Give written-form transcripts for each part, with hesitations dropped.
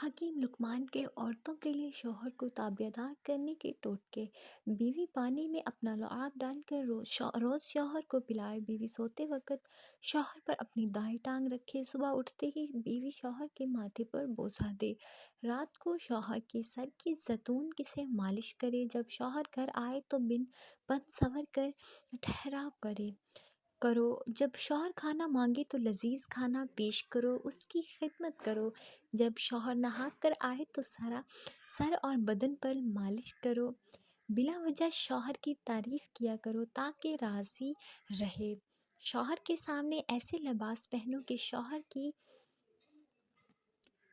حکیم لقمان کے عورتوں کے لیے شوہر کو تابعدار کرنے کے ٹوٹکے۔ بیوی پانی میں اپنا لعاب ڈال کر روز شوہر کو پلائے، بیوی سوتے وقت شوہر پر اپنی دائیں ٹانگ رکھے، صبح اٹھتے ہی بیوی شوہر کے ماتھے پر بوسہ دے، رات کو شوہر کے سر کی زیتون سے مالش کرے، جب شوہر گھر آئے تو بن سنور کر ٹھہراؤ کرو، جب شوہر کھانا مانگے تو لذیذ کھانا پیش کرو، اس کی خدمت کرو، جب شوہر نہا کر آئے تو سر اور بدن پر مالش کرو، بلا وجہ شوہر کی تعریف کیا کرو تاکہ راضی رہے، شوہر کے سامنے ایسے لباس پہنو کہ شوہر کی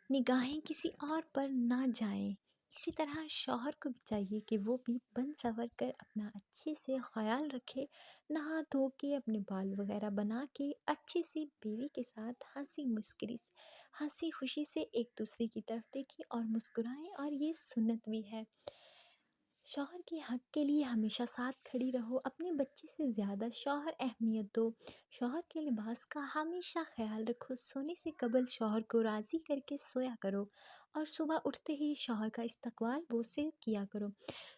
نگاہیں کسی اور پر نہ جائیں، اسی طرح شوہر کو بھی چاہیے کہ وہ بھی بن سنور کر اپنا اچھے سے خیال رکھے، نہا دھو کے اپنے بال وغیرہ بنا کے اچھے سے بیوی کے ساتھ ہنسی خوشی سے ایک دوسرے کی طرف دیکھیں اور مسکرائیں، اور یہ سنت بھی ہے۔ شوہر کے حق کے لیے ہمیشہ ساتھ کھڑی رہو، اپنے بچے سے زیادہ شوہر اہمیت دو، شوہر کے لباس کا ہمیشہ خیال رکھو، سونے سے قبل شوہر کو راضی کر کے سویا کرو، اور صبح اٹھتے ہی شوہر کا استقبال بوسے کیا کرو،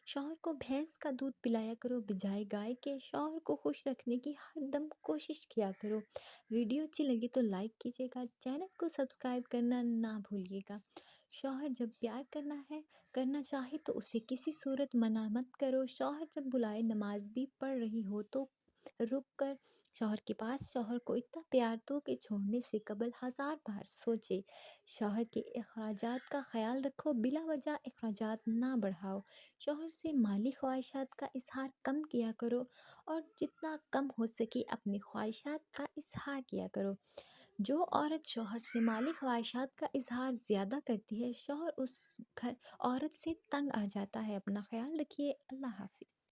شوہر کو بھینس کا دودھ پلایا کرو بجائے گائے کے، شوہر کو خوش رکھنے کی ہر دم کوشش کیا کرو۔ ویڈیو اچھی لگی تو لائک کیجیے گا، چینل کو سبسکرائب کرنا نہ بھولیے گا۔ شوہر جب پیار کرنا چاہے تو اسے کسی صورت منع مت کرو، شوہر جب بلائے نماز بھی پڑھ رہی ہو تو رک کر شوہر کے پاس شوہر کو اتنا پیار دو کہ چھوڑنے سے قبل 1000 بار سوچے، شوہر کے اخراجات کا خیال رکھو، بلا وجہ اخراجات نہ بڑھاؤ، شوہر سے مالی خواہشات کا اظہار کم کیا کرو، اور جتنا کم ہو سکے اپنی خواہشات کا اظہار کیا کرو، جو عورت شوہر سے مالی خواہشات کا اظہار زیادہ کرتی ہے، شوہر اس عورت سے تنگ آ جاتا ہے، اپنا خیال رکھیے، اللہ حافظ۔